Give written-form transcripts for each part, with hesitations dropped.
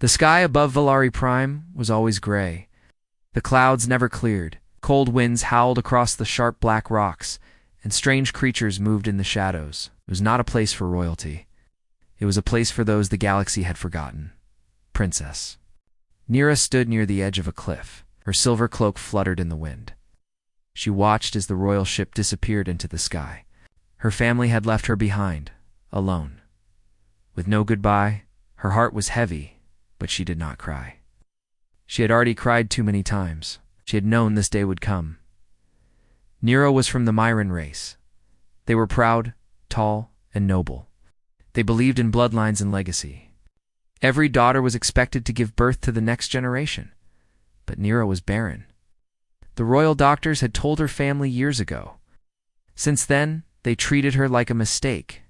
The sky above Valari Prime was always gray. The clouds never cleared. Cold winds howled across the sharp black rocks, and strange creatures moved in the shadows. It was not a place for royalty. It was a place for those the galaxy had forgotten. Princess. Nira stood near the edge of a cliff. Her silver cloak fluttered in the wind. She watched as the royal ship disappeared into the sky. Her family had left her behind, alone. With no goodbye, her heart was heavy, but she did not cry. She had already cried too many times. She had known this day would come. Nero was from the Myran race. They were proud, tall, and noble. They believed in bloodlines and legacy. Every daughter was expected to give birth to the next generation. But Nero was barren. The royal doctors had told her family years ago. Since then, they treated her like a mistake.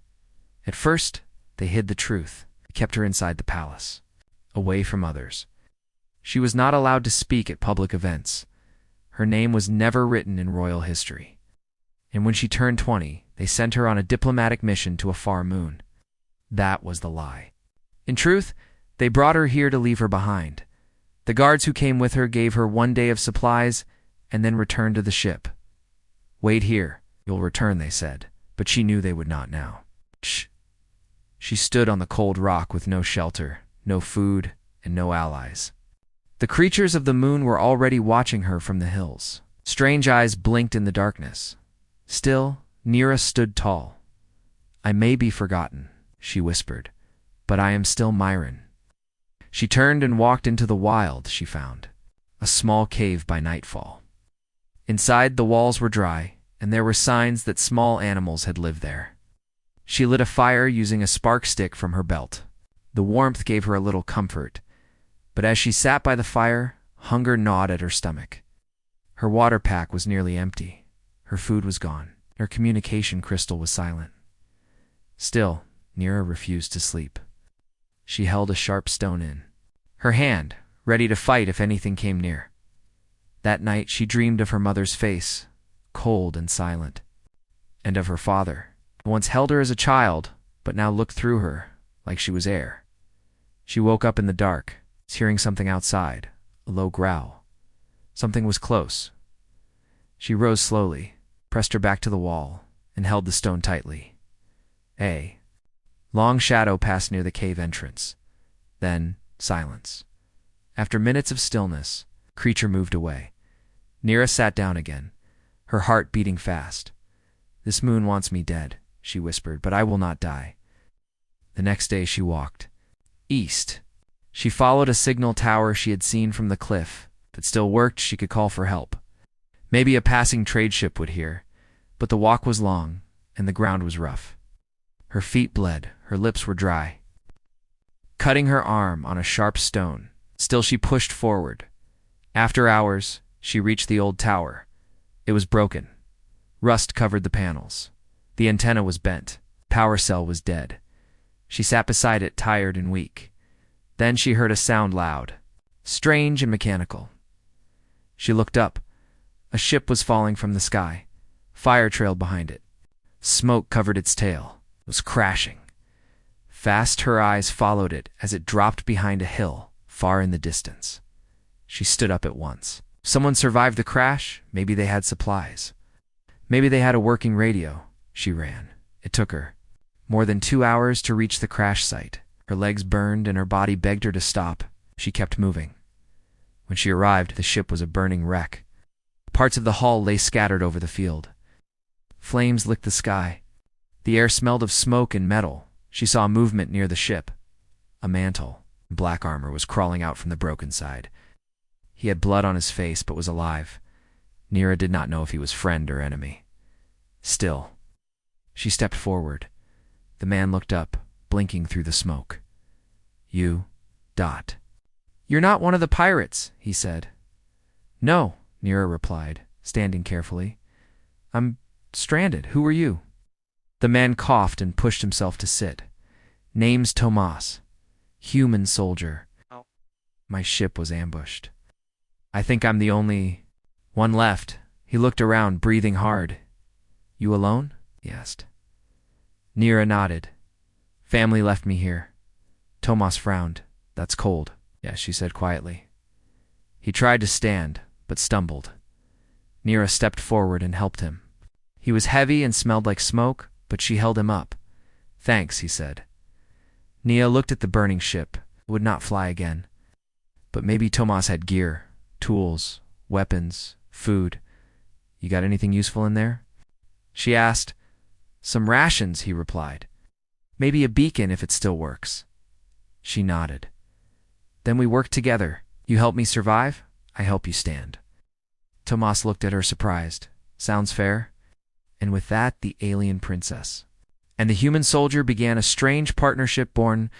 At first, they hid the truth. They kept her inside the palace, away from others. She was not allowed to speak at public events. Her name was never written in royal history. And when she turned 20, they sent her on a diplomatic mission to a far moon. That was the lie. In truth, they brought her here to leave her behind. The guards who came with her gave her 1 day of supplies and then returned to the ship. Wait here, you'll return, they said, but she knew they would not now. Shh. She stood on the cold rock with no shelter, no food, and no allies. The creatures of the moon were already watching her from the hills. Strange eyes blinked in the darkness. Still, Nira stood tall. I may be forgotten, she whispered, but I am still Myran. She turned and walked into the wild she found, a small cave by nightfall. Inside, the walls were dry, and there were signs that small animals had lived there. She lit a fire using a spark stick from her belt. The warmth gave her a little comfort, but as she sat by the fire, hunger gnawed at her stomach. Her water pack was nearly empty. Her food was gone. Her communication crystal was silent. Still, Nira refused to sleep. She held a sharp stone in her hand, ready to fight if anything came near. That night she dreamed of her mother's face, cold and silent, and of her father, who once held her as a child, but now looked through her like she was air. She woke up in the dark, hearing something outside, a low growl. Something was close. She rose slowly, pressed her back to the wall, and held the stone tightly. A long shadow passed near the cave entrance. Then, silence. After minutes of stillness, the creature moved away. Nira sat down again, her heart beating fast. This moon wants me dead, she whispered, but I will not die. The next day she walked east. She followed a signal tower she had seen from the cliff. If it still worked, she could call for help. Maybe a passing trade ship would hear, but the walk was long, and the ground was rough. Her feet bled, her lips were dry. Cutting her arm on a sharp stone, still she pushed forward. After hours, she reached the old tower. It was broken. Rust covered the panels. The antenna was bent. The power cell was dead. She sat beside it, tired and weak. Then she heard a sound loud, strange and mechanical. She looked up. A ship was falling from the sky. Fire trailed behind it. Smoke covered its tail. It was crashing. Fast her eyes followed it as it dropped behind a hill, far in the distance. She stood up at once. If someone survived the crash, maybe they had supplies. Maybe they had a working radio. She ran. It took her more than 2 hours to reach the crash site. Her legs burned and her body begged her to stop. She kept moving. When she arrived, the ship was a burning wreck. Parts of the hull lay scattered over the field. Flames licked the sky. The air smelled of smoke and metal. She saw movement near the ship. A mantle, in black armor, was crawling out from the broken side. He had blood on his face but was alive. Nira did not know if he was friend or enemy. Still, she stepped forward. The man looked up, blinking through the smoke. You, Dot. You're not one of the pirates, he said. No, Nira replied, standing carefully. I'm stranded. Who are you? The man coughed and pushed himself to sit. Name's Tomas. Human soldier. My ship was ambushed. I think I'm the only one left. He looked around, breathing hard. You alone? He asked. Nira nodded. Family left me here. Tomas frowned. That's cold. Yes, she said quietly. He tried to stand, but stumbled. Nira stepped forward and helped him. He was heavy and smelled like smoke, but she held him up. Thanks, he said. Nia looked at the burning ship. It would not fly again. But maybe Tomas had gear, tools, weapons, food. You got anything useful in there? She asked. Some rations, he replied. Maybe a beacon if it still works. She nodded. Then we work together. You help me survive, I help you stand. Tomas looked at her surprised. Sounds fair? And with that, the alien princess and the human soldier began a strange partnership born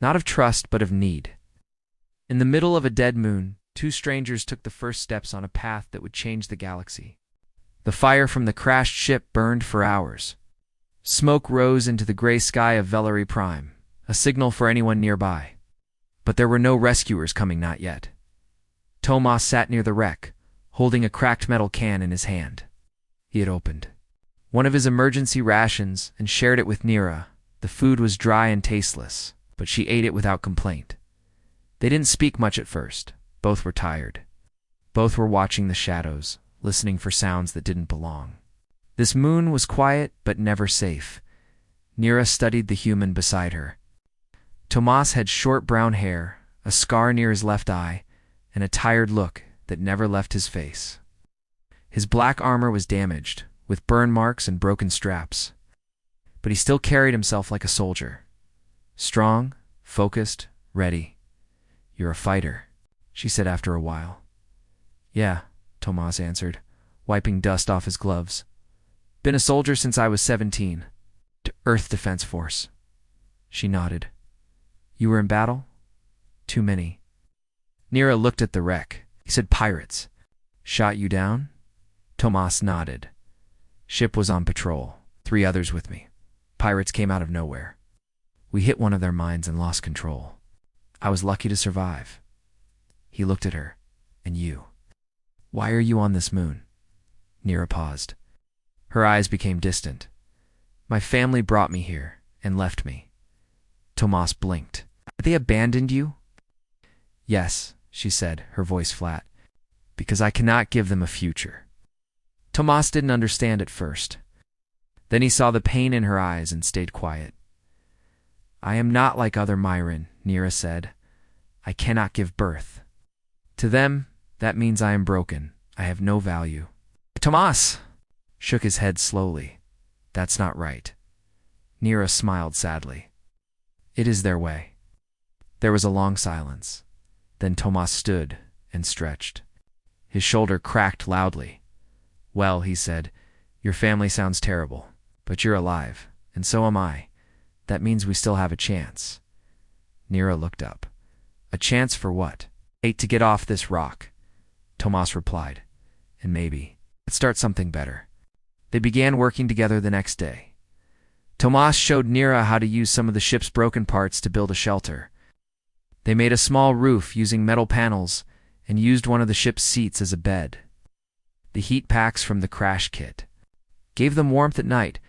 not of trust but of need. In the middle of a dead moon, two strangers took the first steps on a path that would change the galaxy. The fire from the crashed ship burned for hours. Smoke rose into the gray sky of Vellery Prime, a signal for anyone nearby. But there were no rescuers coming, not yet. Tomas sat near the wreck, holding a cracked metal can in his hand. He had opened one of his emergency rations and shared it with Nira. The food was dry and tasteless, but she ate it without complaint. They didn't speak much at first. Both were tired. Both were watching the shadows, listening for sounds that didn't belong. This moon was quiet but never safe. Nira studied the human beside her. Tomas had short brown hair, a scar near his left eye, and a tired look that never left his face. His black armor was damaged, with burn marks and broken straps. But he still carried himself like a soldier. Strong, focused, ready. You're a fighter, she said after a while. Yeah, Tomas answered, wiping dust off his gloves. Been a soldier since I was 17. To Earth Defense Force. She nodded. You were in battle? Too many. Nira looked at the wreck. He said pirates. Shot you down? Tomas nodded. Ship was on patrol. 3 others with me. Pirates came out of nowhere. We hit one of their mines and lost control. I was lucky to survive. He looked at her. And you. Why are you on this moon? Nira paused. Her eyes became distant. My family brought me here and left me. Tomas blinked. They abandoned you? Yes, she said, her voice flat. Because I cannot give them a future. Tomas didn't understand at first. Then he saw the pain in her eyes and stayed quiet. I am not like other Myron, Nira said. I cannot give birth. To them, that means I am broken. I have no value. Tomas shook his head slowly. That's not right. Nira smiled sadly. It is their way. There was a long silence. Then Tomas stood and stretched. His shoulder cracked loudly. Well, he said, your family sounds terrible, but you're alive, and so am I. That means we still have a chance. Nira looked up. A chance for what? To get off this rock. Tomas replied. And maybe, let's start something better. They began working together the next day. Tomas showed Nira how to use some of the ship's broken parts to build a shelter. They made a small roof using metal panels and used one of the ship's seats as a bed. The heat packs from the crash kit gave them warmth at night.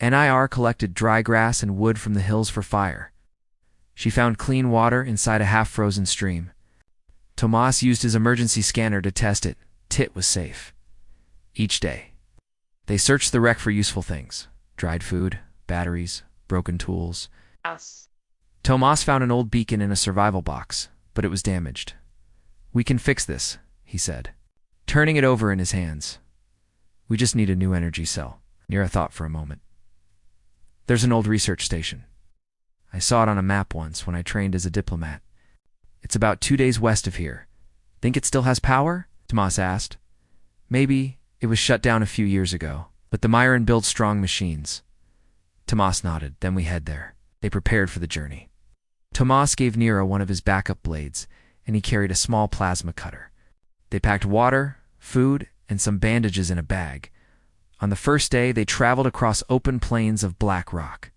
NIR collected dry grass and wood from the hills for fire. She found clean water inside a half-frozen stream. Tomas used his emergency scanner to test it. It was safe. Each day, they searched the wreck for useful things. Dried food, batteries, broken tools. Yes. Tomas found an old beacon in a survival box, but it was damaged. We can fix this, he said, turning it over in his hands. We just need a new energy cell. Nira thought for a moment. There's an old research station. I saw it on a map once when I trained as a diplomat. It's about 2 days west of here. Think it still has power? Tomas asked. Maybe. It was shut down a few years ago, but the Myron builds strong machines. Tomas nodded. Then we head there. They prepared for the journey. Tomas gave Nira one of his backup blades, and he carried a small plasma cutter. They packed water, food, and some bandages in a bag. On the first day, they traveled across open plains of black rock.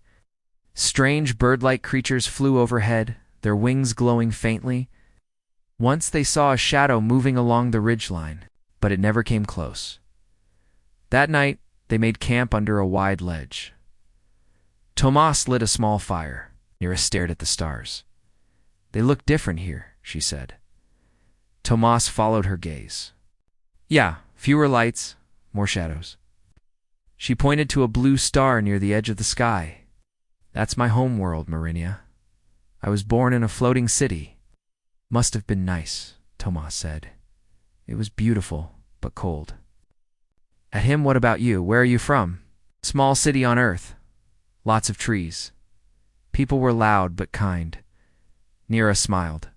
Strange bird-like creatures flew overhead, their wings glowing faintly. Once they saw a shadow moving along the ridgeline, but it never came close. That night, they made camp under a wide ledge. Tomas lit a small fire. Nira stared at the stars. They looked different here, she said. Tomas followed her gaze. Yeah, fewer lights, more shadows. She pointed to a blue star near the edge of the sky. That's my home world, Marinia. I was born in a floating city. Must have been nice, Tomas said. It was beautiful, but cold. At him, what about you? Where are you from? Small city on Earth. Lots of trees. People were loud but kind. Nira smiled.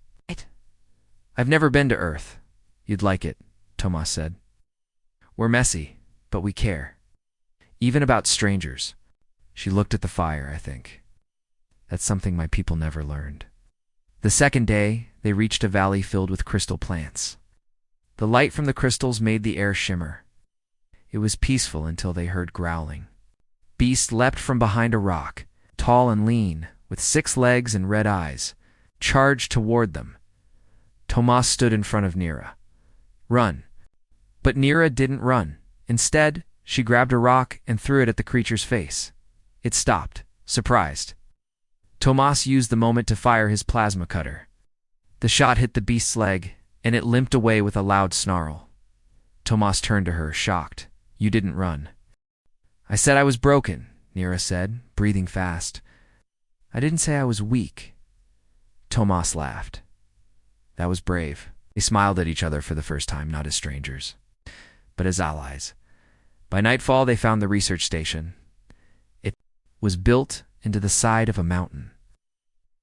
I've never been to Earth. You'd like it, Tomas said. We're messy, but we care. Even about strangers. She looked at the fire, I think. That's something my people never learned. The second day, they reached a valley filled with crystal plants. The light from the crystals made the air shimmer. It was peaceful until they heard growling. Beast leapt from behind a rock, tall and lean, with 6 legs and red eyes, charged toward them. Tomas stood in front of Nira. Run. But Nira didn't run. Instead, she grabbed a rock and threw it at the creature's face. It stopped, surprised. Tomas used the moment to fire his plasma cutter. The shot hit the beast's leg, and it limped away with a loud snarl. Tomas turned to her, shocked. You didn't run. I said I was broken, Nira said, breathing fast. I didn't say I was weak. Tomas laughed. That was brave. They smiled at each other for the first time, not as strangers, but as allies. By nightfall, they found the research station. It was built into the side of a mountain.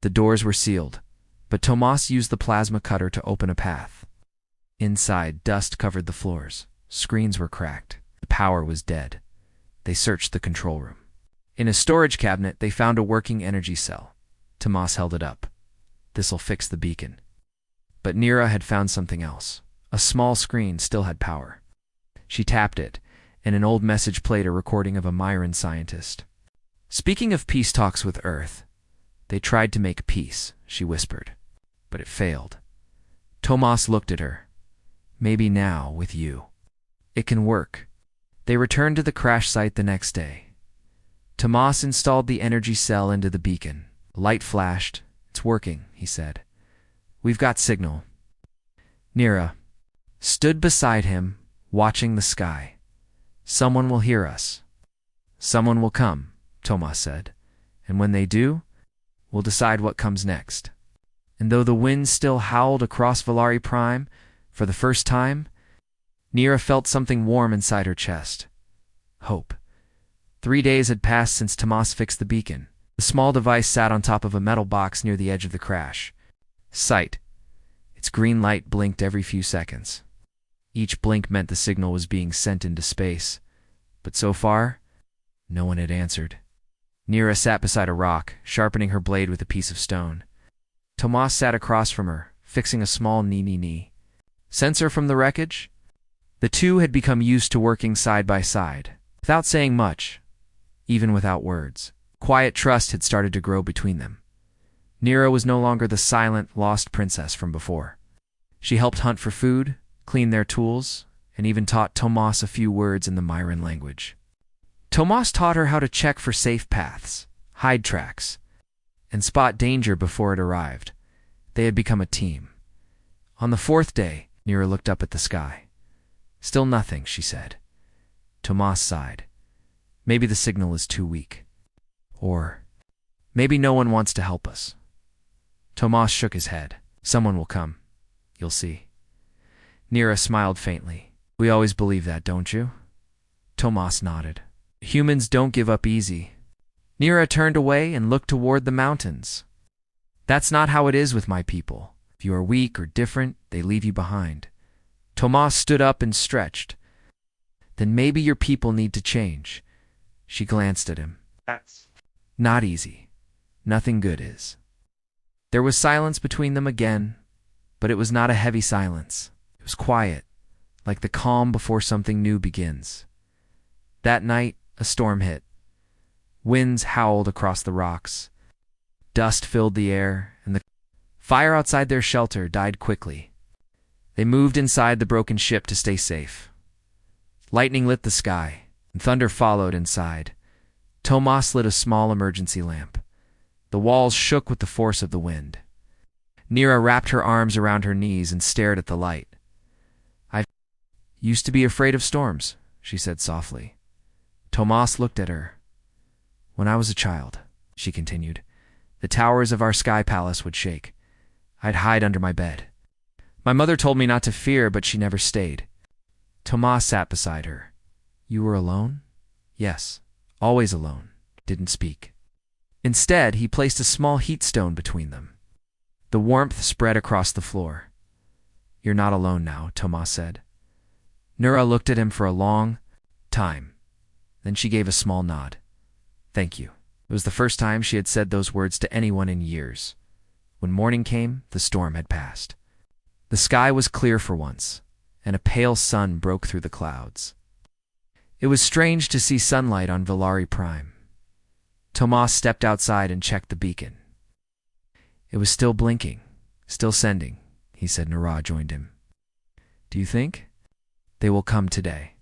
The doors were sealed, but Tomas used the plasma cutter to open a path. Inside, dust covered the floors. Screens were cracked. The power was dead. They searched the control room. In a storage cabinet, they found a working energy cell. Tomas held it up. This'll fix the beacon. But Nira had found something else. A small screen still had power. She tapped it, and an old message played a recording of a Myran scientist. Speaking of peace talks with Earth, they tried to make peace, she whispered, but it failed. Tomas looked at her. Maybe now, with you. It can work. They returned to the crash site the next day. Tomas installed the energy cell into the beacon. A light flashed. It's working, he said. We've got signal. Nira stood beside him, watching the sky. Someone will hear us. Someone will come, Tomas said. And when they do, we'll decide what comes next. And though the wind still howled across Valari Prime, for the first time, Nira felt something warm inside her chest. Hope. 3 days had passed since Tomas fixed the beacon. The small device sat on top of a metal box near the edge of the crash. Sight. Its green light blinked every few seconds. Each blink meant the signal was being sent into space. But so far, no one had answered. Nira sat beside a rock, sharpening her blade with a piece of stone. Tomas sat across from her, fixing a small knee. Sensor from the wreckage? The two had become used to working side by side, without saying much, even without words. Quiet trust had started to grow between them. Nira was no longer the silent, lost princess from before. She helped hunt for food, clean their tools, and even taught Tomas a few words in the Myran language. Tomas taught her how to check for safe paths, hide tracks, and spot danger before it arrived. They had become a team. On the 4th day, Nira looked up at the sky. Still nothing, she said. Tomas sighed. Maybe the signal is too weak. Or maybe no one wants to help us. Tomas shook his head. Someone will come. You'll see. Nira smiled faintly. We always believe that, don't you? Tomas nodded. Humans don't give up easy. Nira turned away and looked toward the mountains. That's not how it is with my people. If you are weak or different, they leave you behind. Tomas stood up and stretched. Then maybe your people need to change. She glanced at him. That's not easy. Nothing good is. There was silence between them again, but it was not a heavy silence. It was quiet, like the calm before something new begins. That night, a storm hit. Winds howled across the rocks. Dust filled the air, and the fire outside their shelter died quickly. They moved inside the broken ship to stay safe. Lightning lit the sky, and thunder followed inside. Tomas lit a small emergency lamp. The walls shook with the force of the wind. Nira wrapped her arms around her knees and stared at the light. I used to be afraid of storms, she said softly. Tomas looked at her. When I was a child, she continued, the towers of our sky palace would shake. I'd hide under my bed. My mother told me not to fear, but she never stayed. Tomas sat beside her. You were alone? Yes, always alone. Didn't speak. Instead, he placed a small heat stone between them. The warmth spread across the floor. You're not alone now, Tomas said. Nira looked at him for a long time. Then she gave a small nod. Thank you. It was the first time she had said those words to anyone in years. When morning came, the storm had passed. The sky was clear for once, and a pale sun broke through the clouds. It was strange to see sunlight on Villari Prime. Tomas stepped outside and checked the beacon. It was still blinking, still sending, he said. Nira joined him. Do you think? They will come today.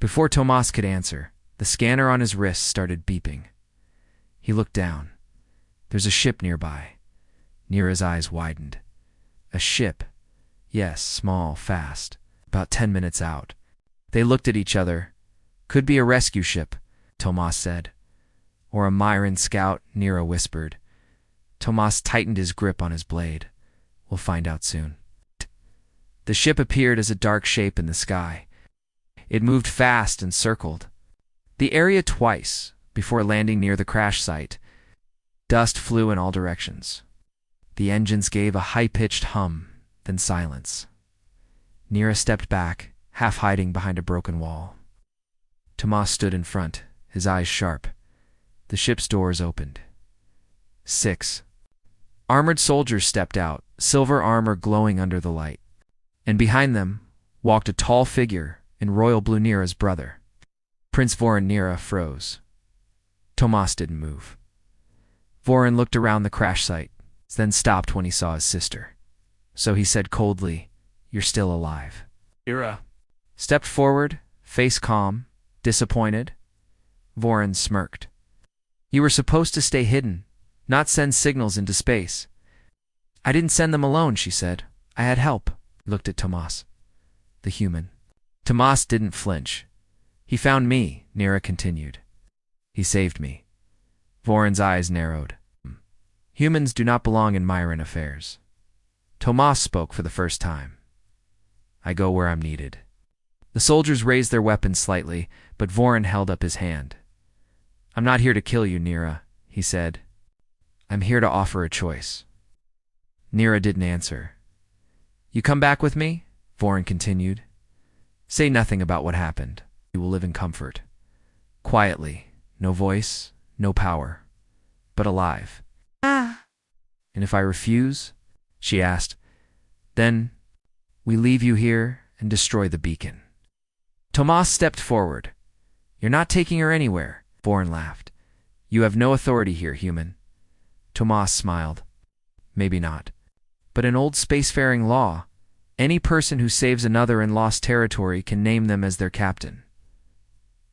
Before Tomas could answer, the scanner on his wrist started beeping. He looked down. There's a ship nearby. Nira's eyes widened. A ship. Yes, small, fast. About 10 minutes out. They looked at each other. Could be a rescue ship, Tomas said. Or a Myran scout, Nira whispered. Tomas tightened his grip on his blade. We'll find out soon. The ship appeared as a dark shape in the sky. It moved fast and circled the area twice before landing near the crash site. Dust flew in all directions. The engines gave a high-pitched hum, then silence. Nira stepped back, half hiding behind a broken wall. Tomas stood in front, his eyes sharp. The ship's doors opened. 6 armored soldiers stepped out, silver armor glowing under the light. And behind them walked a tall figure in royal blue. Nira's brother. Prince Voren. Nira froze. Tomas didn't move. Voren looked around the crash site, then stopped when he saw his sister. So he said coldly, You're still alive. Nira Stepped forward, face calm, disappointed. Voren smirked. You were supposed to stay hidden, not send signals into space. I didn't send them alone, she said. I had help. Looked at Tomas. The human. Tomas didn't flinch. He found me, Nira continued. He saved me. Voren's eyes narrowed. Humans do not belong in Myran affairs. Tomas spoke for the first time. I go where I'm needed. The soldiers raised their weapons slightly, but Voren held up his hand. I'm not here to kill you, Nira, he said. I'm here to offer a choice. Nira didn't answer. You come back with me? Voren continued. Say nothing about what happened. You will live in comfort. Quietly, no voice, no power, but alive. And if I refuse, she asked, then we leave you here and destroy the beacon. Tomas stepped forward. You're not taking her anywhere, Voren laughed. You have no authority here, human. Tomas smiled. Maybe not. But in old spacefaring law, any person who saves another in lost territory can name them as their captain.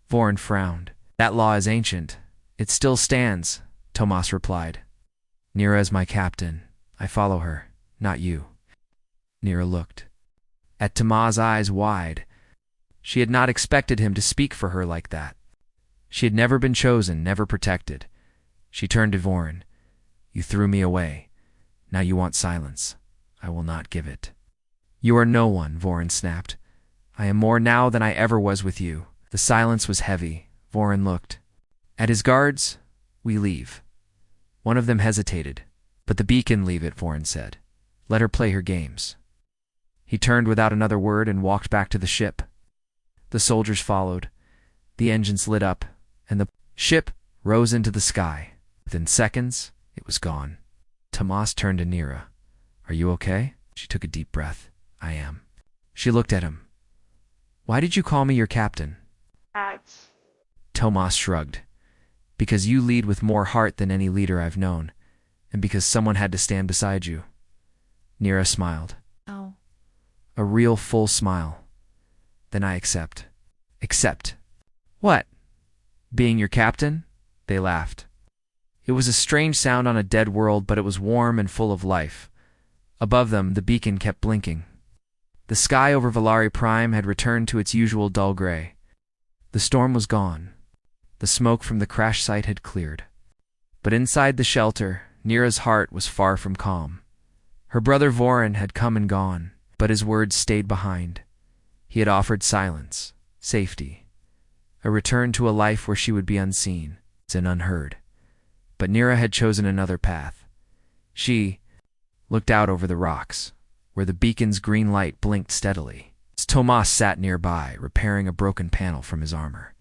Voren frowned. That law is ancient. It still stands, Tomas replied. Nira is my captain. I follow her, not you. Nira looked. At Tomas' eyes wide. She had not expected him to speak for her like that. She had never been chosen, never protected. She turned to Voren. You threw me away. Now you want silence. I will not give it. You are no one, Voren snapped. I am more now than I ever was with you. The silence was heavy. Voren looked. At his guards, we leave. One of them hesitated. But the beacon leave it, Voren said. Let her play her games. He turned without another word and walked back to the ship. The soldiers followed. The engines lit up, and the ship rose into the sky. Within seconds, it was gone. Tomas turned to Nira. Are you okay? She took a deep breath. I am. She looked at him. Why did you call me your captain? Tomas shrugged. Because you lead with more heart than any leader I've known, and because someone had to stand beside you. Nira smiled. Oh. A real full smile. Then I accept. Accept. What? Being your captain? They laughed. It was a strange sound on a dead world, but it was warm and full of life. Above them, the beacon kept blinking. The sky over Valari Prime had returned to its usual dull gray. The storm was gone. The smoke from the crash site had cleared. But inside the shelter, Nira's heart was far from calm. Her brother Vorin had come and gone, but his words stayed behind. He had offered silence, safety, a return to a life where she would be unseen and unheard. But Nira had chosen another path. She looked out over the rocks, where the beacon's green light blinked steadily. Tomas sat nearby, repairing a broken panel from his armor.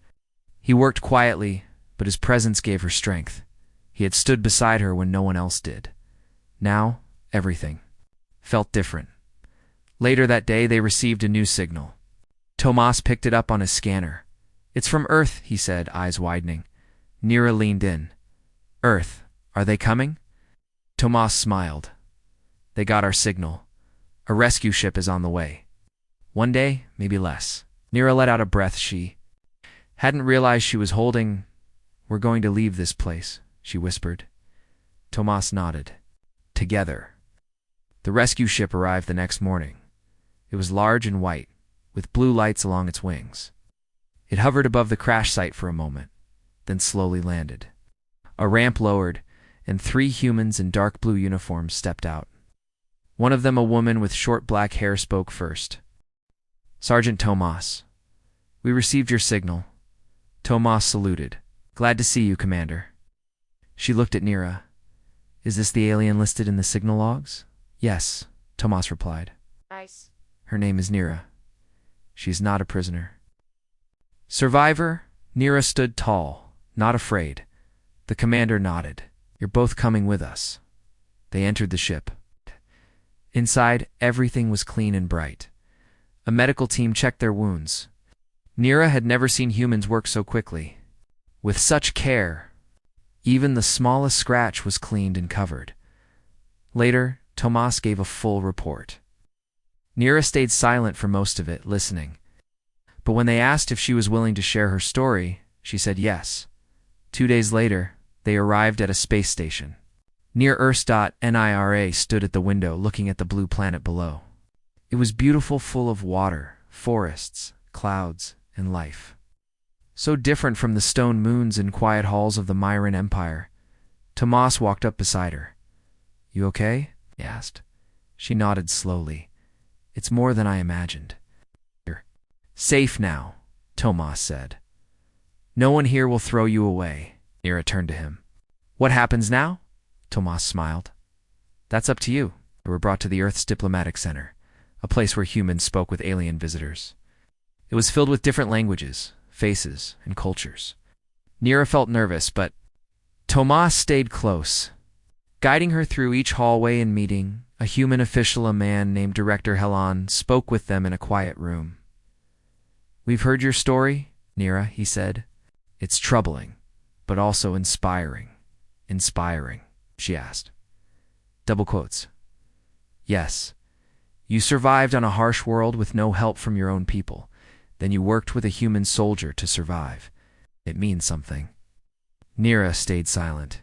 He worked quietly, but his presence gave her strength. He had stood beside her when no one else did. Now, everything felt different. Later that day, they received a new signal. Tomas picked it up on his scanner. "It's from Earth," he said, eyes widening. Nira leaned in. "Earth, are they coming?" Tomas smiled. "They got our signal. A rescue ship is on the way. One day, maybe less." Nira let out a breath she hadn't realized she was holding. "We're going to leave this place," she whispered. Tomas nodded. Together. The rescue ship arrived the next morning. It was large and white, with blue lights along its wings. It hovered above the crash site for a moment, then slowly landed. A ramp lowered, and 3 humans in dark blue uniforms stepped out. One of them, a woman with short black hair, spoke first. "Sergeant Tomas, we received your signal." Tomas saluted. "Glad to see you, Commander." She looked at Nira. "Is this the alien listed in the signal logs?" "Yes," Tomas replied. Nice. "Her name is Nira. She is not a prisoner." "Survivor?" Nira stood tall, not afraid. The commander nodded. "You're both coming with us." They entered the ship. Inside, everything was clean and bright. A medical team checked their wounds. Nira had never seen humans work so quickly. With such care, even the smallest scratch was cleaned and covered. Later, Tomas gave a full report. Nira stayed silent for most of it, listening. But when they asked if she was willing to share her story, she said yes. 2 days later, they arrived at a space station. Near Earth. Nira stood at the window looking at the blue planet below. It was beautiful, full of water, forests, clouds, and life. So different from the stone moons and quiet halls of the Myran Empire. Tomas walked up beside her. "You okay?" he asked. She nodded slowly. "It's more than I imagined." "You're safe now," Tomas said. "No one here will throw you away." Nira turned to him. "What happens now?" Tomas smiled. "That's up to you." They were brought to the Earth's diplomatic center, a place where humans spoke with alien visitors. It was filled with different languages, faces, and cultures. Nira felt nervous, but Tomas stayed close, guiding her through each hallway and meeting. A human official, a man named Director Helan, spoke with them in a quiet room. "We've heard your story, Nira," he said. "It's troubling, but also inspiring." "Inspiring?" she asked. Double quotes. "Yes. You survived on a harsh world with no help from your own people. Then you worked with a human soldier to survive. It means something." Nira stayed silent.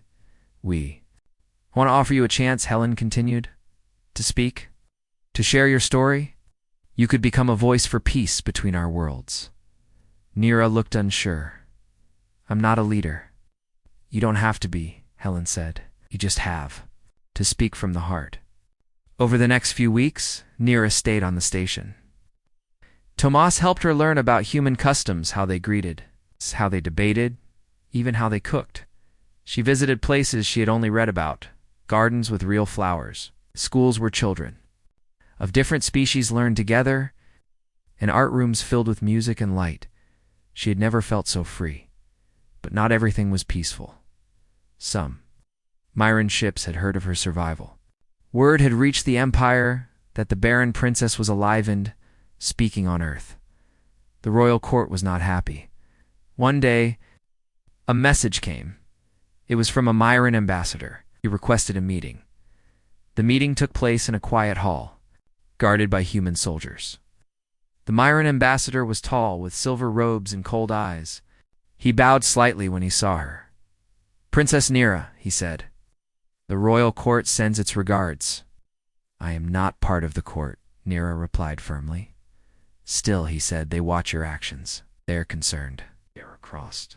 "I want to offer you a chance," Helen continued, "to speak, to share your story. You could become a voice for peace between our worlds." Nira looked unsure. "I'm not a leader." "You don't have to be," Helen said. "You just have to speak from the heart." Over the next few weeks, Nira stayed on the station. Tomas helped her learn about human customs, how they greeted, how they debated, even how they cooked. She visited places she had only read about, gardens with real flowers, schools where children of different species learned together, and art rooms filled with music and light. She had never felt so free. But not everything was peaceful. Some Myran ships had heard of her survival. Word had reached the Empire that the Barren princess was alive and speaking on Earth. The royal court was not happy. One day, a message came. It was from a Myran ambassador. He requested a meeting. The meeting took place in a quiet hall, guarded by human soldiers. The Myran ambassador was tall, with silver robes and cold eyes. He bowed slightly when he saw her. "Princess Nira," he said. "The royal court sends its regards." I am not part of the court, Nira replied firmly. Still, he said, they watch your actions. They are concerned. Nira crossed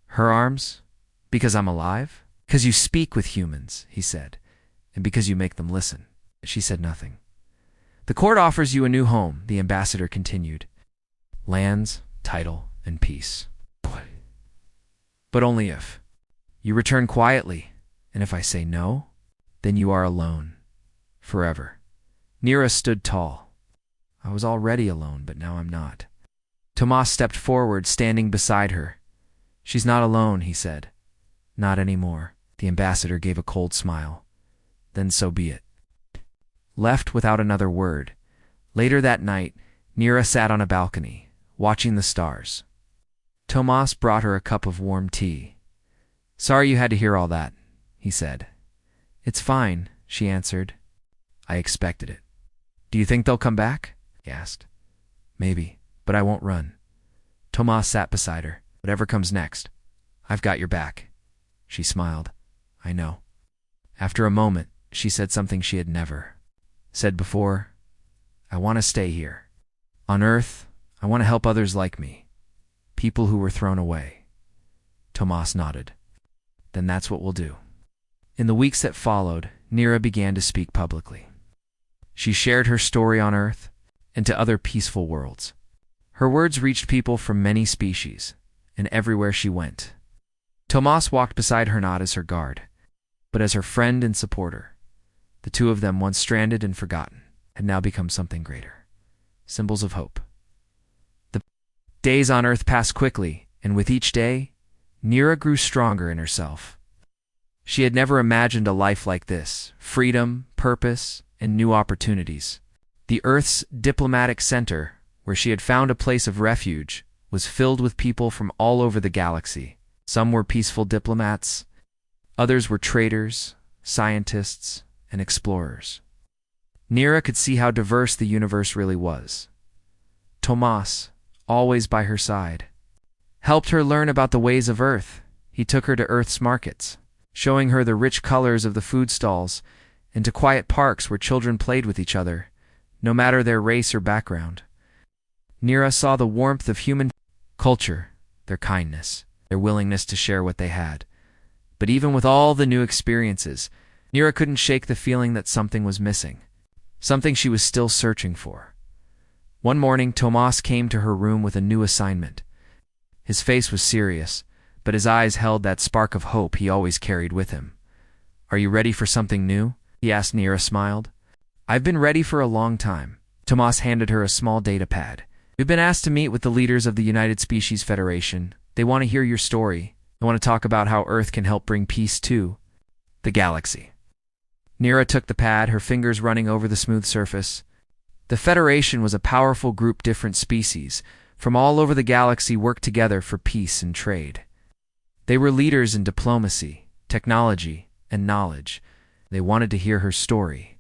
her arms. Because I'm alive? Because you speak with humans, he said, and because you make them listen. She said nothing. The court offers you a new home, the ambassador continued. Lands, title, and peace. But only if you return quietly, and if I say no, then you are alone. Forever. Nira stood tall. I was already alone, but now I'm not. Tomas stepped forward, standing beside her. She's not alone, he said. Not anymore. The ambassador gave a cold smile. Then so be it. Left without another word. Later that night, Nira sat on a balcony, watching the stars. Tomas brought her a cup of warm tea. Sorry you had to hear all that, he said. It's fine, she answered. I expected it. Do you think they'll come back? He asked. Maybe, but I won't run. Tomas sat beside her. Whatever comes next, I've got your back. She smiled. I know. After a moment, she said something she had never said before. I want to stay here. On Earth, I want to help others like me. People who were thrown away. Tomas nodded. Then that's what we'll do. In the weeks that followed, Nira began to speak publicly. She shared her story on Earth and to other peaceful worlds. Her words reached people from many species, and everywhere she went. Tomas walked beside her not as her guard, but as her friend and supporter. The two of them, once stranded and forgotten, had now become something greater. Symbols of hope. The days on Earth passed quickly, and with each day, Nira grew stronger in herself. She had never imagined a life like this: freedom, purpose, and new opportunities. The Earth's diplomatic center, where she had found a place of refuge, was filled with people from all over the galaxy. Some were peaceful diplomats, others were traders, scientists, and explorers. Nira could see how diverse the universe really was. Tomas, always by her side, helped her learn about the ways of Earth. He took her to Earth's markets, showing her the rich colors of the food stalls, and to quiet parks where children played with each other, no matter their race or background. Nira saw the warmth of human culture, their kindness, their willingness to share what they had. But even with all the new experiences, Nira couldn't shake the feeling that something was missing, something she was still searching for. One morning, Tomas came to her room with a new assignment. His face was serious, but his eyes held that spark of hope he always carried with him. Are you ready for something new? He asked. Nira smiled. I've been ready for a long time. Tomas handed her a small data pad. We've been asked to meet with the leaders of the United Species Federation. They want to hear your story. They want to talk about how Earth can help bring peace to the galaxy. Nira took the pad, her fingers running over the smooth surface. The Federation was a powerful group. Different species from all over the galaxy worked together for peace and trade. They were leaders in diplomacy, technology, and knowledge. They wanted to hear her story.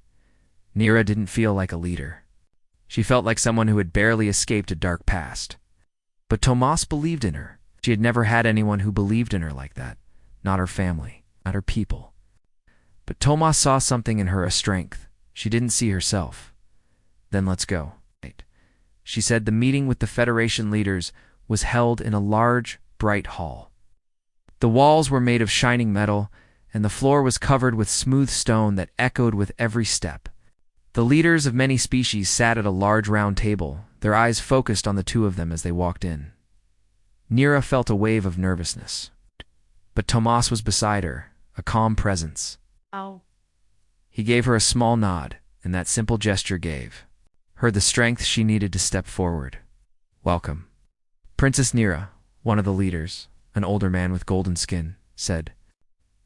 Nira didn't feel like a leader. She felt like someone who had barely escaped a dark past. But Tomas believed in her. She had never had anyone who believed in her like that. Not her family, not her people. But Tomas saw something in her, a strength she didn't see herself. Then let's go. She said. The meeting with the Federation leaders was held in a large, bright hall. The walls were made of shining metal, and the floor was covered with smooth stone that echoed with every step. The leaders of many species sat at a large round table, their eyes focused on the two of them as they walked in. Nira felt a wave of nervousness. But Tomas was beside her, a calm presence. Oh. He gave her a small nod, and that simple gesture gave her the strength she needed to step forward. Welcome. Princess Nira, one of the leaders, an older man with golden skin, said.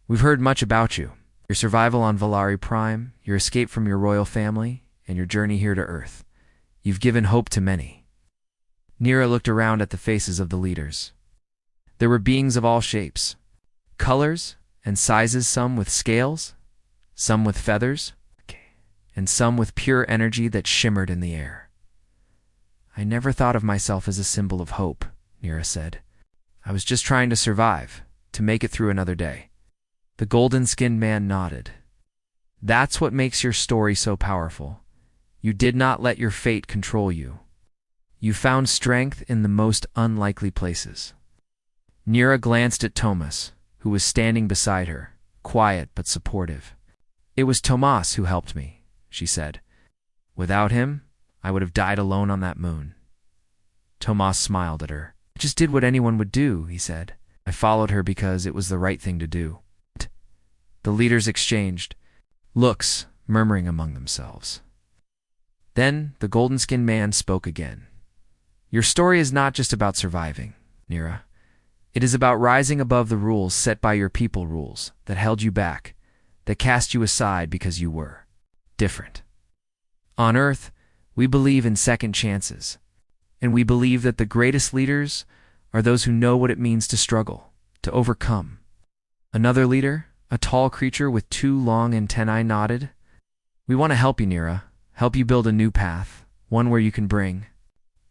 We've heard much about you. Your survival on Valari Prime, your escape from your royal family, and your journey here to Earth. You've given hope to many. Nira looked around at the faces of the leaders. There were beings of all shapes, colors, and sizes, some with scales, some with feathers, and some with pure energy that shimmered in the air. I never thought of myself as a symbol of hope, Nira said. I was just trying to survive, to make it through another day. The golden-skinned man nodded. That's what makes your story so powerful. You did not let your fate control you. You found strength in the most unlikely places. Nira glanced at Thomas, who was standing beside her, quiet but supportive. It was Tomas who helped me, she said. Without him, I would have died alone on that moon. Tomas smiled at her. I just did what anyone would do, he said. I followed her because it was the right thing to do. The leaders exchanged looks, murmuring among themselves. Then the golden-skinned man spoke again. Your story is not just about surviving, Nira. It is about rising above the rules set by your people, rules that held you back, that cast you aside because you were different. On Earth, we believe in second chances, and we believe that the greatest leaders are those who know what it means to struggle, to overcome. Another leader, a tall creature with 2 long antennae, nodded. We want to help you, Nira, help you build a new path, one where you can bring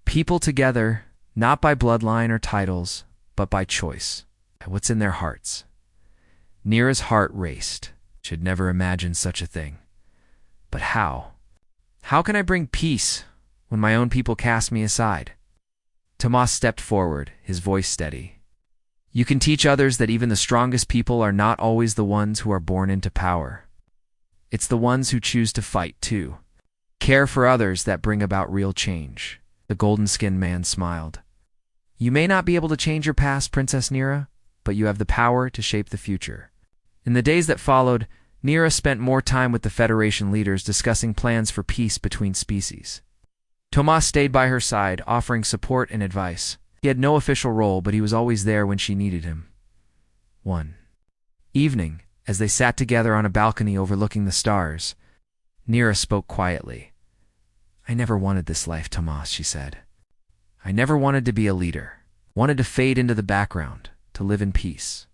people together, not by bloodline or titles, but by choice, what's in their hearts. Nira's heart raced. She had never imagined such a thing. But how? How can I bring peace when my own people cast me aside? Tomas stepped forward, his voice steady. You can teach others that even the strongest people are not always the ones who are born into power. It's the ones who choose to fight, too. Care for others that bring about real change. The golden-skinned man smiled. You may not be able to change your past, Princess Nira, but you have the power to shape the future. In the days that followed, Nira spent more time with the Federation leaders discussing plans for peace between species. Tomas stayed by her side, offering support and advice. He had no official role, but he was always there when she needed him. One evening, as they sat together on a balcony overlooking the stars, Nira spoke quietly. I never wanted this life, Tomas, she said. I never wanted to be a leader, wanted to fade into the background, to live in peace.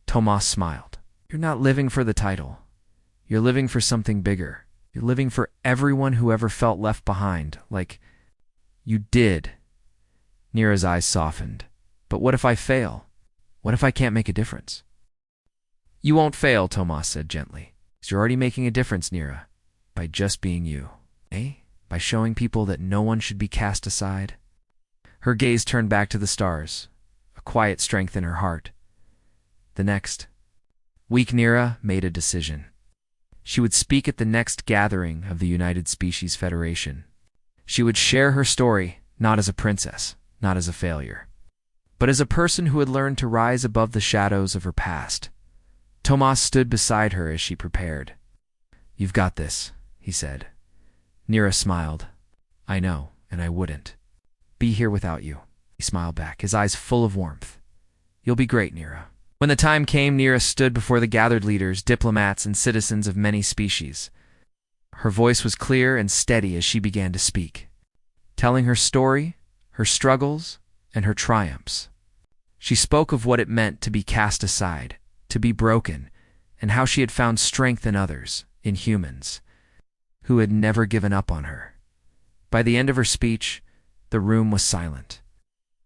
Tomas smiled. You're not living for the title. You're living for something bigger. You're living for everyone who ever felt left behind, like you did. Nira's eyes softened. But what if I fail? What if I can't make a difference? You won't fail, Tomas said gently. You're already making a difference, Nira, by just being you. By showing people that no one should be cast aside. Her gaze turned back to the stars, a quiet strength in her heart. The next week, Nira made a decision. She would speak at the next gathering of the United Species Federation. She would share her story, not as a princess, not as a failure, but as a person who had learned to rise above the shadows of her past. Tomas stood beside her as she prepared. You've got this, he said. Nira smiled. I know, and I wouldn't be here without you. He smiled back, his eyes full of warmth. You'll be great, Nira. When the time came, Nira stood before the gathered leaders, diplomats, and citizens of many species. Her voice was clear and steady as she began to speak, telling her story, her struggles, and her triumphs. She spoke of what it meant to be cast aside, to be broken, and how she had found strength in others, in humans, who had never given up on her. By the end of her speech, the room was silent.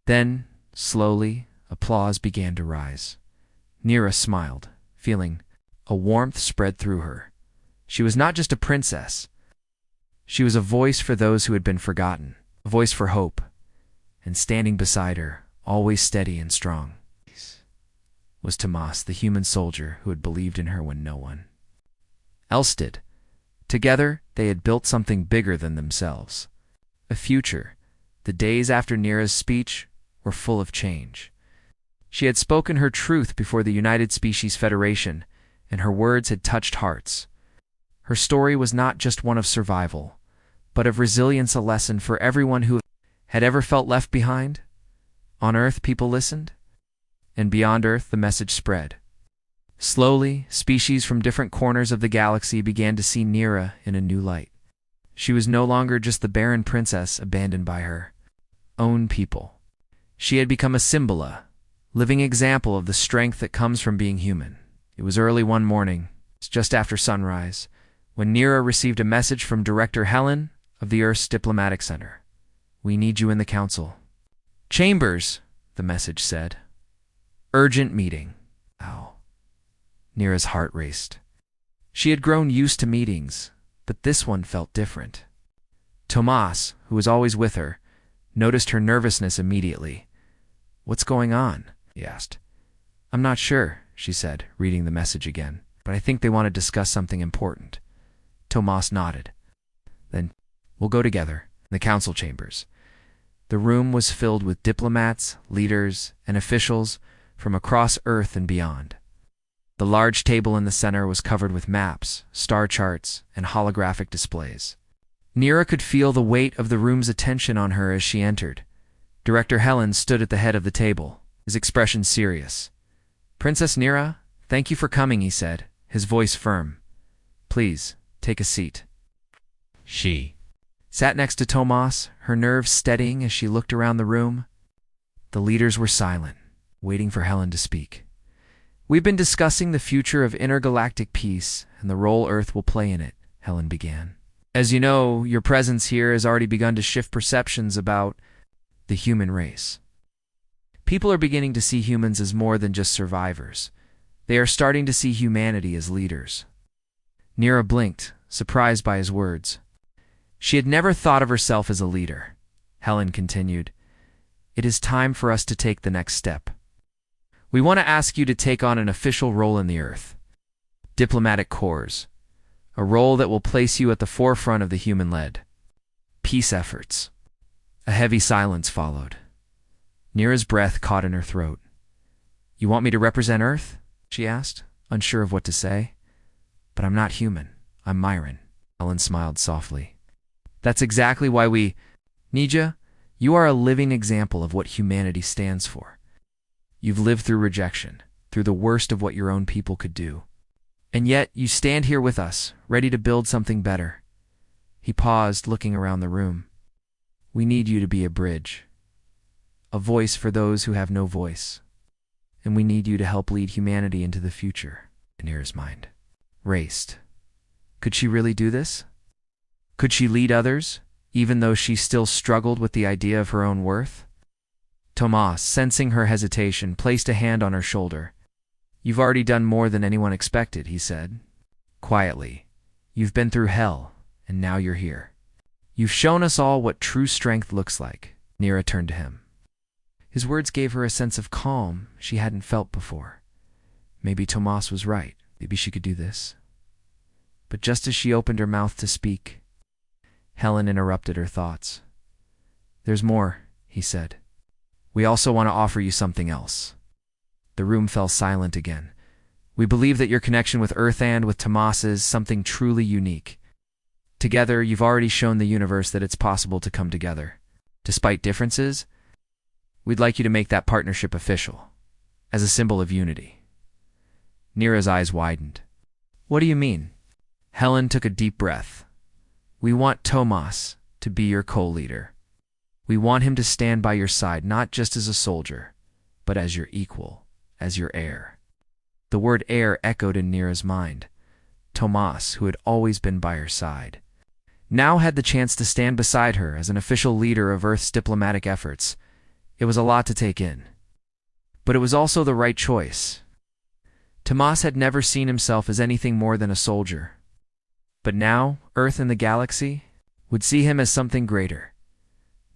Then, slowly, applause began to rise. Nira smiled, feeling a warmth spread through her. She was not just a princess. She was a voice for those who had been forgotten, a voice for hope, and standing beside her, always steady and strong, was Tomas, the human soldier who had believed in her when no one else did. Together, they had built something bigger than themselves. A future. The days after Nira's speech were full of change. She had spoken her truth before the United Species Federation, and her words had touched hearts. Her story was not just one of survival, but of resilience, a lesson for everyone who had ever felt left behind. On Earth, people listened, and beyond Earth, the message spread. Slowly, species from different corners of the galaxy began to see Nira in a new light. She was no longer just the barren princess abandoned by her own people. She had become a symbol, a living example of the strength that comes from being human. It was early one morning, just after sunrise, when Nira received a message from Director Helen of the Earth's Diplomatic Center. We need you in the council. Chambers, the message said. Urgent meeting. Ow. Nira's heart raced. She had grown used to meetings, but this one felt different. Tomas, who was always with her, noticed her nervousness immediately. "What's going on?" he asked. "I'm not sure," she said, reading the message again, "but I think they want to discuss something important." Tomas nodded. "Then we'll go together in the council chambers." The room was filled with diplomats, leaders, and officials from across Earth and beyond. The large table in the center was covered with maps, star charts, and holographic displays. Nira could feel the weight of the room's attention on her as she entered. Director Helen stood at the head of the table, his expression serious. "Princess Nira, thank you for coming," he said, his voice firm. "Please, take a seat." She sat next to Tomas, her nerves steadying as she looked around the room. The leaders were silent, waiting for Helen to speak. "We've been discussing the future of intergalactic peace and the role Earth will play in it," Helen began. "As you know, your presence here has already begun to shift perceptions about the human race. People are beginning to see humans as more than just survivors. They are starting to see humanity as leaders." Nira blinked, surprised by his words. She had never thought of herself as a leader. Helen continued, "It is time for us to take the next step. We want to ask you to take on an official role in the Earth. Diplomatic Corps. A role that will place you at the forefront of the human-led peace efforts." A heavy silence followed. Nira's breath caught in her throat. "You want me to represent Earth?" she asked, unsure of what to say. "But I'm not human. I'm Myron." Helen smiled softly. "That's exactly why we need you. You are a living example of what humanity stands for. You've lived through rejection, through the worst of what your own people could do. And yet you stand here with us, ready to build something better." He paused, looking around the room. "We need you to be a bridge, a voice for those who have no voice. And we need you to help lead humanity into the future." Nira's mind raced. Could she really do this? Could she lead others, even though she still struggled with the idea of her own worth? Tomas, sensing her hesitation, placed a hand on her shoulder. "You've already done more than anyone expected," he said, quietly. "You've been through hell, and now you're here. You've shown us all what true strength looks like." Nira turned to him. His words gave her a sense of calm she hadn't felt before. Maybe Tomas was right. Maybe she could do this. But just as she opened her mouth to speak, Helen interrupted her thoughts. "There's more," he said. "We also want to offer you something else." The room fell silent again. "We believe that your connection with Earth and with Tomas is something truly unique. Together, you've already shown the universe that it's possible to come together. Despite differences, we'd like you to make that partnership official, as a symbol of unity." Nira's eyes widened. "What do you mean?" Helen took a deep breath. "We want Tomas to be your co-leader. We want him to stand by your side not just as a soldier, but as your equal, as your heir." The word heir echoed in Nira's mind. Tomas, who had always been by her side, now had the chance to stand beside her as an official leader of Earth's diplomatic efforts. It was a lot to take in. But it was also the right choice. Tomas had never seen himself as anything more than a soldier. But now, Earth and the galaxy would see him as something greater.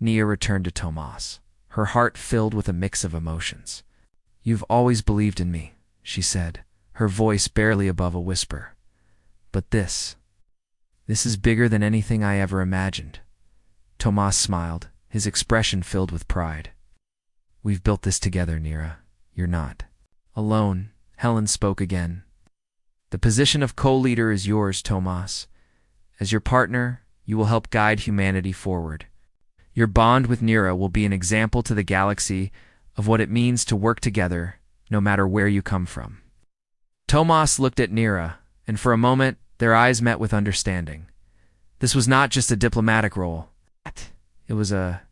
Nira returned to Tomas, her heart filled with a mix of emotions. "You've always believed in me," she said, her voice barely above a whisper. "But this is bigger than anything I ever imagined." Tomas smiled, his expression filled with pride. "We've built this together, Nira. You're not alone." Helen spoke again. "The position of co-leader is yours, Tomas. As your partner, you will help guide humanity forward. Your bond with Nira will be an example to the galaxy of what it means to work together, no matter where you come from." Tomas looked at Nira, and for a moment, their eyes met with understanding. This was not just a diplomatic role. It was a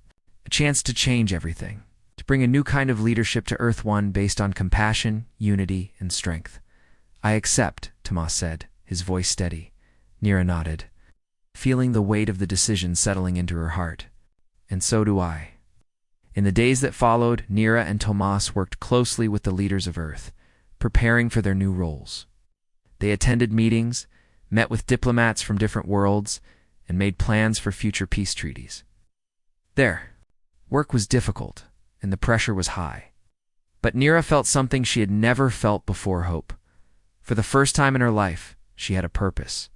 chance to change everything, to bring a new kind of leadership to Earth One based on compassion, unity, and strength. "I accept," Tomas said, his voice steady. Nira nodded, feeling the weight of the decision settling into her heart. "And so do I." In the days that followed, Nira and Tomas worked closely with the leaders of Earth, preparing for their new roles. They attended meetings, met with diplomats from different worlds, and made plans for future peace treaties. There, work was difficult, and the pressure was high. But Nira felt something she had never felt before: hope. For the first time in her life, she had a purpose.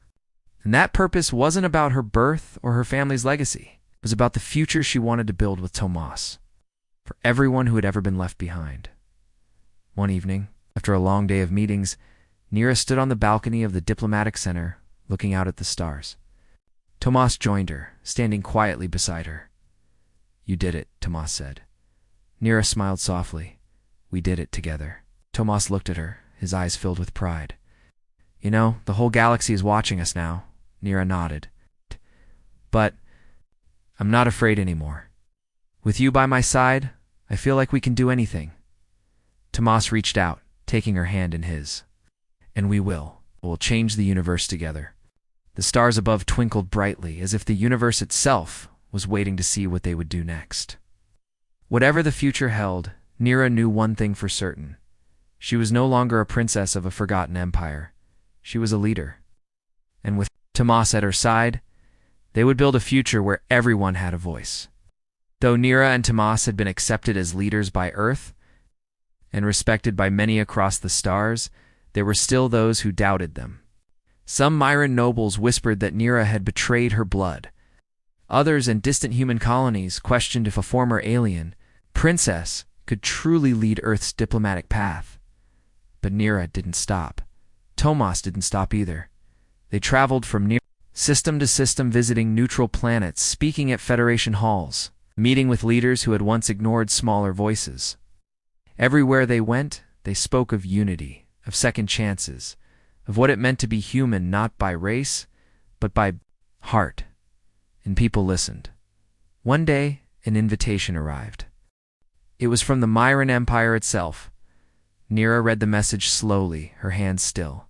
And that purpose wasn't about her birth or her family's legacy. It was about the future she wanted to build with Tomas, for everyone who had ever been left behind. One evening, after a long day of meetings, Nira stood on the balcony of the diplomatic center, looking out at the stars. Tomas joined her, standing quietly beside her. "You did it," Tomas said. Nira smiled softly. "We did it together." Tomas looked at her, his eyes filled with pride. "You know, the whole galaxy is watching us now," Nira nodded. "But I'm not afraid anymore. With you by my side, I feel like we can do anything." Tomas reached out, taking her hand in his. "And we will. We'll change the universe together." The stars above twinkled brightly, as if the universe itself was waiting to see what they would do next. Whatever the future held, Nira knew one thing for certain. She was no longer a princess of a forgotten empire. She was a leader. And with Tomas at her side, they would build a future where everyone had a voice. Though Nira and Tomas had been accepted as leaders by Earth and respected by many across the stars, there were still those who doubted them. Some Myran nobles whispered that Nira had betrayed her blood. Others in distant human colonies questioned if a former alien, princess, could truly lead Earth's diplomatic path. But Nira didn't stop. Tomas didn't stop either. They traveled from system to system, visiting neutral planets, speaking at Federation halls, meeting with leaders who had once ignored smaller voices. Everywhere they went, they spoke of unity, of second chances, of what it meant to be human, not by race, but by heart. And people listened. One day, an invitation arrived. It was from the Myran Empire itself. Nira read the message slowly, her hands still.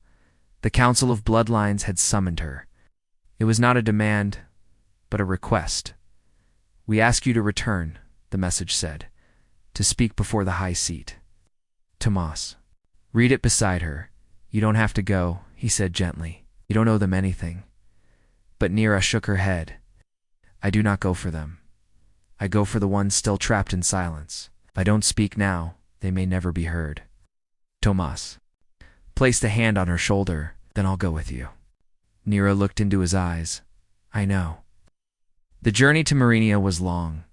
The Council of Bloodlines had summoned her. It was not a demand, but a request. "We ask you to return," the message said, "to speak before the high seat." Tomas. "Read it beside her. You don't have to go," he said gently. "You don't owe them anything." But Nira shook her head. "I do not go for them. I go for the ones still trapped in silence. If I don't speak now, they may never be heard." Tomas placed a hand on her shoulder. "Then I'll go with you." Nira looked into his eyes. "I know." The journey to Marinia was long.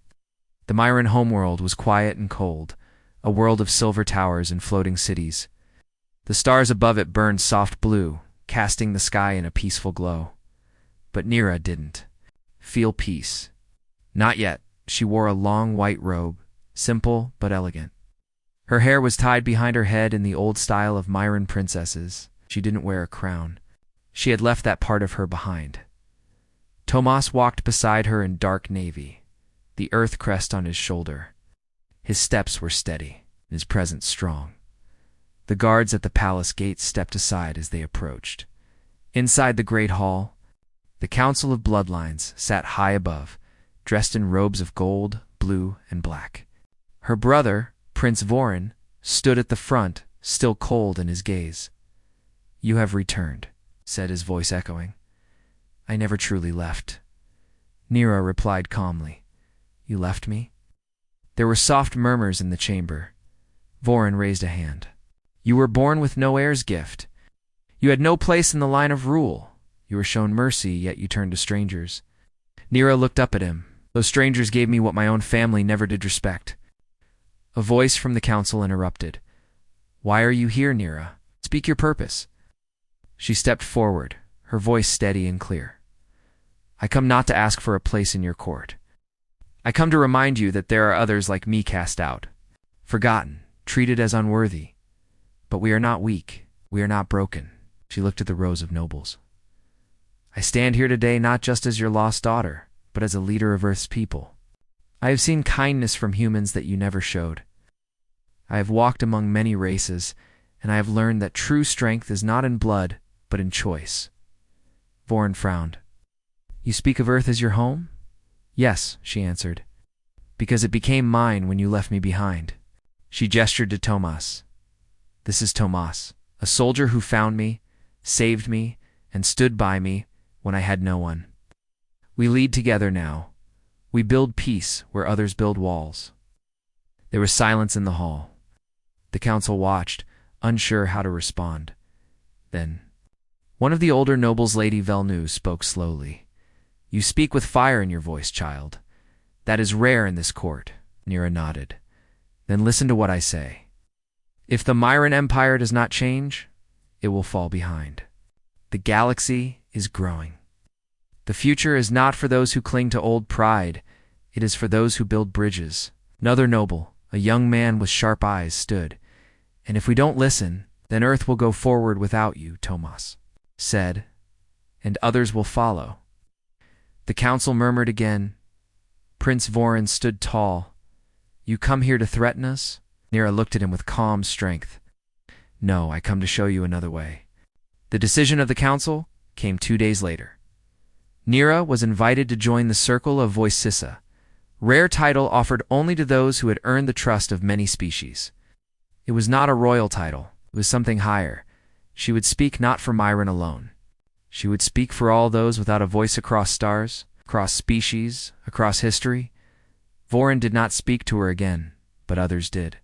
The Myran homeworld was quiet and cold, a world of silver towers and floating cities. The stars above it burned soft blue, casting the sky in a peaceful glow. But Nira didn't feel peace. Not yet. She wore a long white robe, simple but elegant. Her hair was tied behind her head in the old style of Myran princesses. She didn't wear a crown. She had left that part of her behind. Tomas walked beside her in dark navy, the earth crest on his shoulder. His steps were steady, his presence strong. The guards at the palace gates stepped aside as they approached. Inside the great hall, the Council of Bloodlines sat high above, dressed in robes of gold, blue, and black. Her brother, Prince Barren, stood at the front, still cold in his gaze. "You have returned," said his voice echoing. "I never truly left." Nira replied calmly. "You left me?" There were soft murmurs in the chamber. Barren raised a hand. "You were born with no heir's gift. You had no place in the line of rule. You were shown mercy, yet you turned to strangers." Nira looked up at him. "Those strangers gave me what my own family never did respect." A voice from the council interrupted. "Why are you here, Nira? Speak your purpose." She stepped forward, her voice steady and clear. "I come not to ask for a place in your court. I come to remind you that there are others like me cast out, forgotten, treated as unworthy. But we are not weak. We are not broken." She looked at the rows of nobles. "I stand here today not just as your lost daughter, but as a leader of Earth's people. I have seen kindness from humans that you never showed. I have walked among many races, and I have learned that true strength is not in blood, but in choice." Barren frowned. "You speak of Earth as your home?" "Yes," she answered, "because it became mine when you left me behind." She gestured to Tomas. "This is Tomas, a soldier who found me, saved me, and stood by me when I had no one. We lead together now. We build peace where others build walls." There was silence in the hall. The council watched, unsure how to respond. Then, one of the older nobles, Lady Velnu, spoke slowly. "You speak with fire in your voice, child. That is rare in this court." Nira nodded. "Then listen to what I say. If the Myran Empire does not change, it will fall behind. The galaxy is growing. The future is not for those who cling to old pride. It is for those who build bridges." Another noble, a young man with sharp eyes, stood. "And if we don't listen, then Earth will go forward without you," Tomas said, "and others will follow." The council murmured again. Prince Vorin stood tall. "You come here to threaten us?" Nira looked at him with calm strength. "No, I come to show you another way." The decision of the council came 2 days later. Nira was invited to join the Circle of Voicissa, rare title offered only to those who had earned the trust of many species. It was not a royal title, it was something higher. She would speak not for Myran alone. She would speak for all those without a voice across stars, across species, across history. Vorin did not speak to her again, but others did.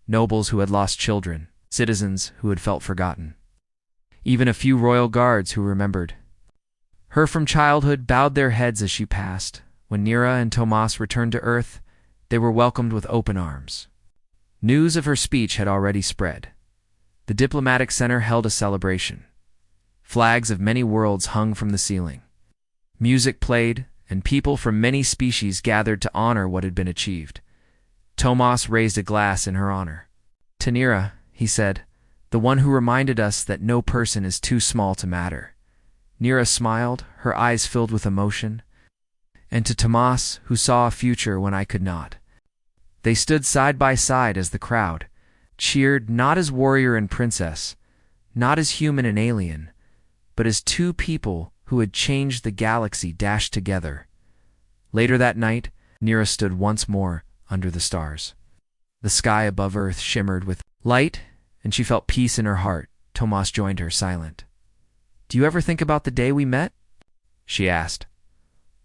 Nobles who had lost children, citizens who had felt forgotten. Even a few royal guards who remembered her from childhood bowed their heads as she passed. When Nira and Tomas returned to Earth, they were welcomed with open arms. News of her speech had already spread. The diplomatic center held a celebration. Flags of many worlds hung from the ceiling. Music played, and people from many species gathered to honor what had been achieved. Tomas raised a glass in her honor. "To Nira," he said, "the one who reminded us that no person is too small to matter." Nira smiled, her eyes filled with emotion. "And to Tomas, who saw a future when I could not." They stood side by side as the crowd cheered, not as warrior and princess, not as human and alien, but as two people who had changed the galaxy dashed together. Later that night, Nira stood once more under the stars. The sky above Earth shimmered with light, and she felt peace in her heart. Tomas joined her, silent. "Do you ever think about the day we met?" she asked.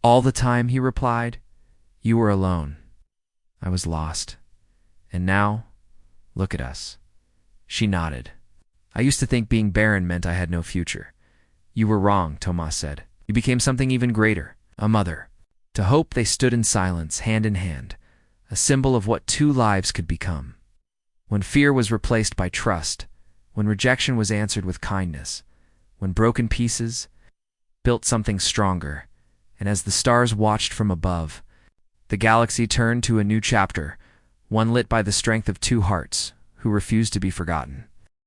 "All the time," he replied. "You were alone. I was lost. And now, look at us." She nodded. "I used to think being barren meant I had no future." "You were wrong," Tomas said. "You became something even greater, a mother." To hope they stood in silence, hand in hand, a symbol of what two lives could become. When fear was replaced by trust, when rejection was answered with kindness, when broken pieces built something stronger, and as the stars watched from above, the galaxy turned to a new chapter, one lit by the strength of two hearts who refused to be forgotten.